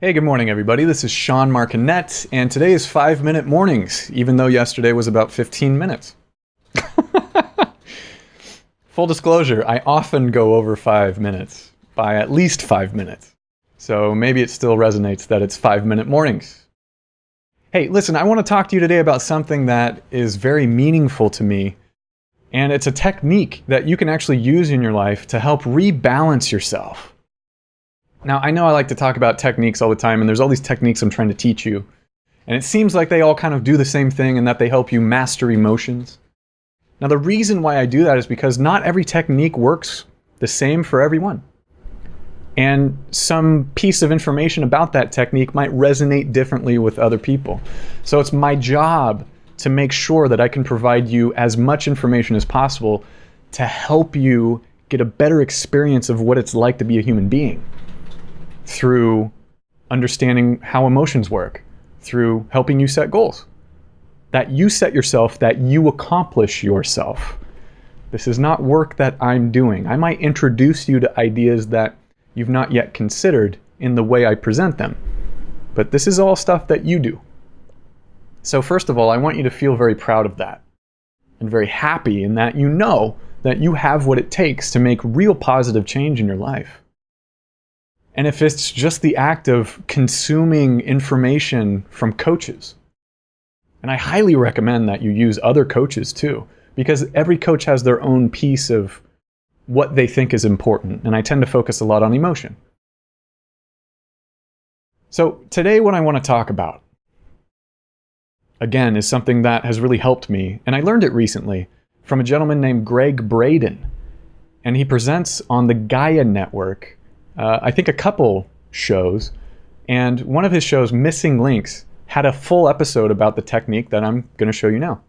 Hey, good morning, everybody. This is Sean Markinette, and today is 5-minute mornings, even though yesterday was about 15 minutes. Full disclosure, I often go over 5 minutes by at least 5 minutes. So maybe it still resonates that it's 5-minute mornings. Hey, listen, I want to talk to you today about something that is very meaningful to me, and it's a technique that you can actually use in your life to help rebalance yourself. Now, I know I like to talk about techniques all the time, and there's all these techniques I'm trying to teach you. And it seems like they all kind of do the same thing and that they help you master emotions. Now, the reason why I do that is because not every technique works the same for everyone. And some piece of information about that technique might resonate differently with other people. So it's my job to make sure that I can provide you as much information as possible to help you get a better experience of what it's like to be a human being. Through understanding how emotions work, through helping you set goals. That you set yourself, that you accomplish yourself. This is not work that I'm doing. I might introduce you to ideas that you've not yet considered in the way I present them. But this is all stuff that you do. So first of all, I want you to feel very proud of that. And very happy in that you know that you have what it takes to make real positive change in your life. And if it's just the act of consuming information from coaches, and I highly recommend that you use other coaches too, because every coach has their own piece of what they think is important, and I tend to focus a lot on emotion. So today what I want to talk about, again, is something that has really helped me, and I learned it recently from a gentleman named Greg Braden, and he presents on the Gaia Network. I think a couple shows, and one of his shows, Missing Links, had a full episode about the technique that I'm going to show you now.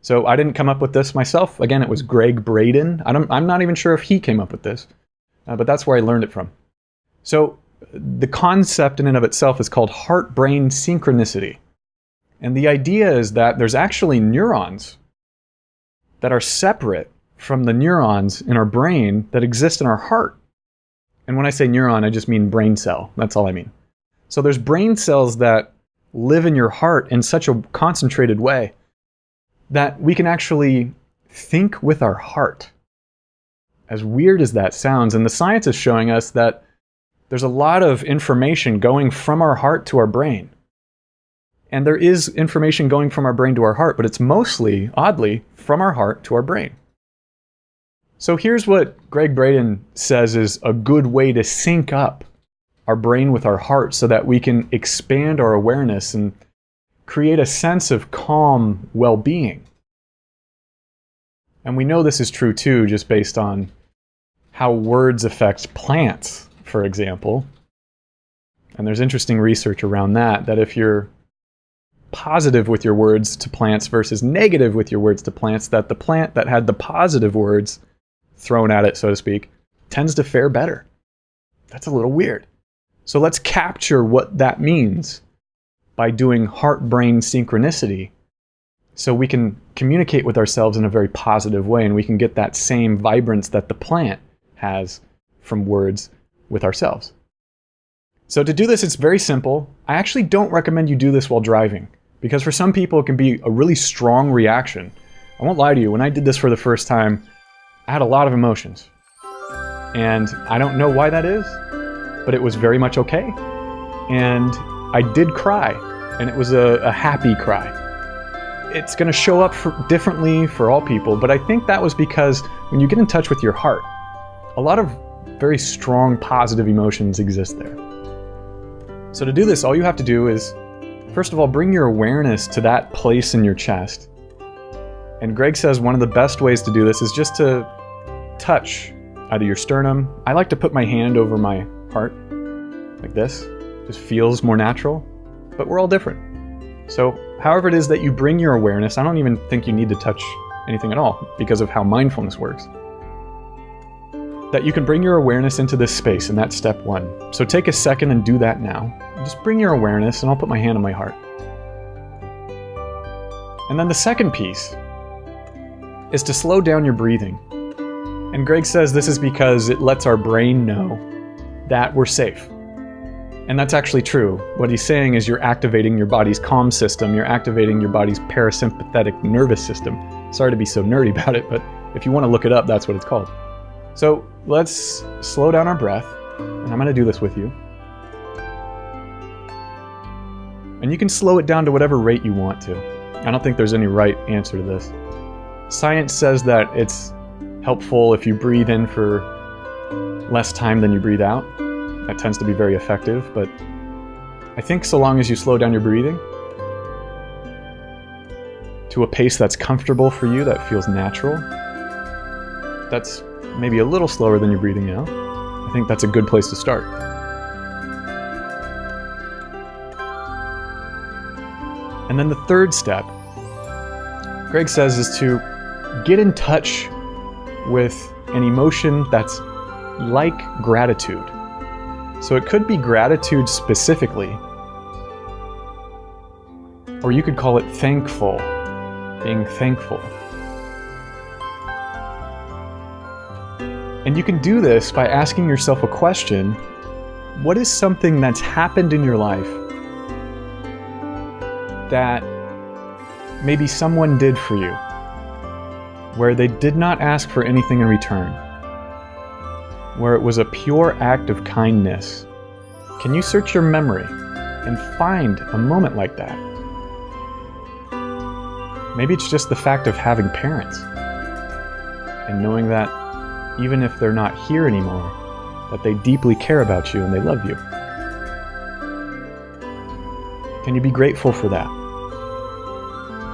So I didn't come up with this myself. Again, it was Greg Braden. I'm not even sure if he came up with this, but that's where I learned it from. So the concept in and of itself is called heart-brain synchronicity. And the idea is that there's actually neurons that are separate from the neurons in our brain that exist in our heart. And when I say neuron, I just mean brain cell. That's all I mean. So there's brain cells that live in your heart in such a concentrated way that we can actually think with our heart. As weird as that sounds, and the science is showing us that there's a lot of information going from our heart to our brain. And there is information going from our brain to our heart, but it's mostly, oddly, from our heart to our brain. So here's what Greg Braden says is a good way to sync up our brain with our heart so that we can expand our awareness and create a sense of calm well-being. And we know this is true too, just based on how words affect plants, for example. And there's interesting research around that if you're positive with your words to plants versus negative with your words to plants, that the plant that had the positive words thrown at it, so to speak, tends to fare better. That's a little weird. So let's capture what that means by doing heart-brain synchronicity so we can communicate with ourselves in a very positive way and we can get that same vibrance that the plant has from words with ourselves. So to do this, it's very simple. I actually don't recommend you do this while driving because for some people it can be a really strong reaction. I won't lie to you, when I did this for the first time, I had a lot of emotions. And I don't know why that is, but it was very much okay. And I did cry, and it was a happy cry. It's going to show up differently for all people, but I think that was because when you get in touch with your heart, a lot of very strong positive emotions exist there. So to do this, all you have to do is, first of all, bring your awareness to that place in your chest. And Greg says one of the best ways to do this is just to touch either your sternum. I like to put my hand over my heart like this. Just feels more natural, but we're all different. So however it is that you bring your awareness, I don't even think you need to touch anything at all because of how mindfulness works. That you can bring your awareness into this space, and that's step one. So take a second and do that now. Just bring your awareness, and I'll put my hand on my heart. And then the second piece is to slow down your breathing. And Greg says this is because it lets our brain know that we're safe. And that's actually true. What he's saying is you're activating your body's calm system, you're activating your body's parasympathetic nervous system. Sorry to be so nerdy about it, but if you want to look it up, that's what it's called. So let's slow down our breath, and I'm going to do this with you. And you can slow it down to whatever rate you want to. I don't think there's any right answer to this. Science says that it's helpful if you breathe in for less time than you breathe out. That tends to be very effective, but I think so long as you slow down your breathing to a pace that's comfortable for you, that feels natural, that's maybe a little slower than you're breathing now, I think that's a good place to start. And then the third step, Greg says, is to get in touch with an emotion that's like gratitude. So it could be gratitude specifically, or you could call it thankful, being thankful. And you can do this by asking yourself a question: what is something that's happened in your life that maybe someone did for you, where they did not ask for anything in return, where it was a pure act of kindness? Can you search your memory and find a moment like that? Maybe it's just the fact of having parents and knowing that even if they're not here anymore, that they deeply care about you and they love you. Can you be grateful for that?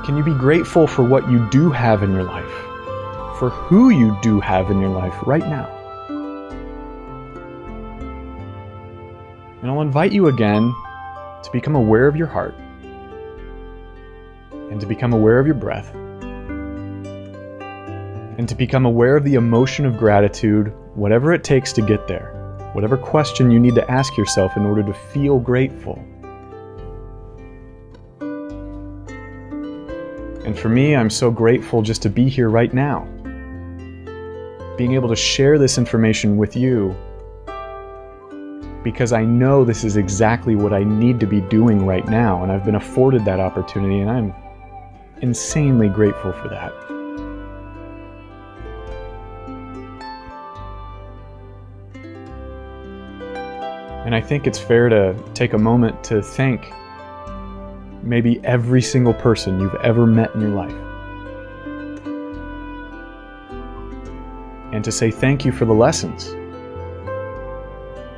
Can you be grateful for what you do have in your life, for who you do have in your life right now? And I'll invite you again to become aware of your heart and to become aware of your breath and to become aware of the emotion of gratitude, whatever it takes to get there, whatever question you need to ask yourself in order to feel grateful. And for me, I'm so grateful just to be here right now, being able to share this information with you, because I know this is exactly what I need to be doing right now, and I've been afforded that opportunity, and I'm insanely grateful for that. And I think it's fair to take a moment to thank maybe every single person you've ever met in your life, and to say thank you for the lessons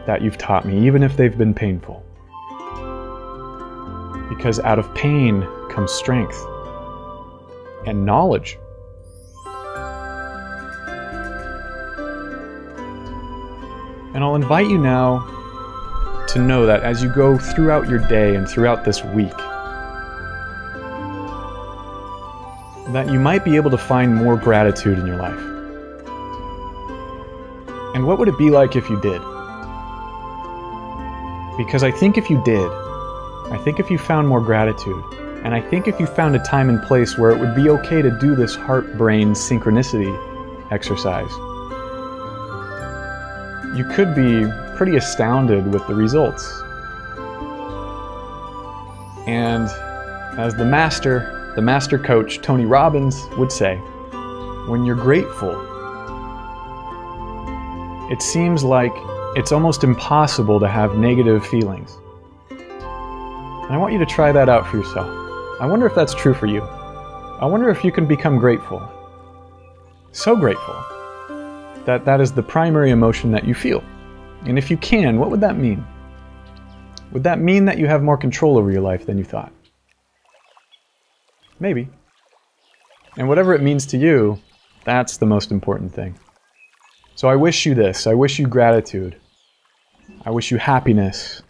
that you've taught me, even if they've been painful. Because out of pain comes strength and knowledge. And I'll invite you now to know that as you go throughout your day and throughout this week, that you might be able to find more gratitude in your life. And what would it be like if you did? Because I think if you did, I think if you found more gratitude, and I think if you found a time and place where it would be okay to do this heart-brain synchronicity exercise, you could be pretty astounded with the results. And as the master coach, Tony Robbins, would say, when you're grateful, it seems like it's almost impossible to have negative feelings. And I want you to try that out for yourself. I wonder if that's true for you. I wonder if you can become grateful. So grateful that that is the primary emotion that you feel. And if you can, what would that mean? Would that mean that you have more control over your life than you thought? Maybe. And whatever it means to you, that's the most important thing. So I wish you this. I wish you gratitude. I wish you happiness.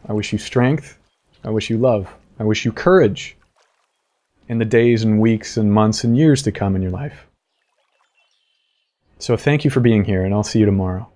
I wish you strength. I wish you love. I wish you courage in the days and weeks and months and years to come in your life. So thank you for being here, and I'll see you tomorrow.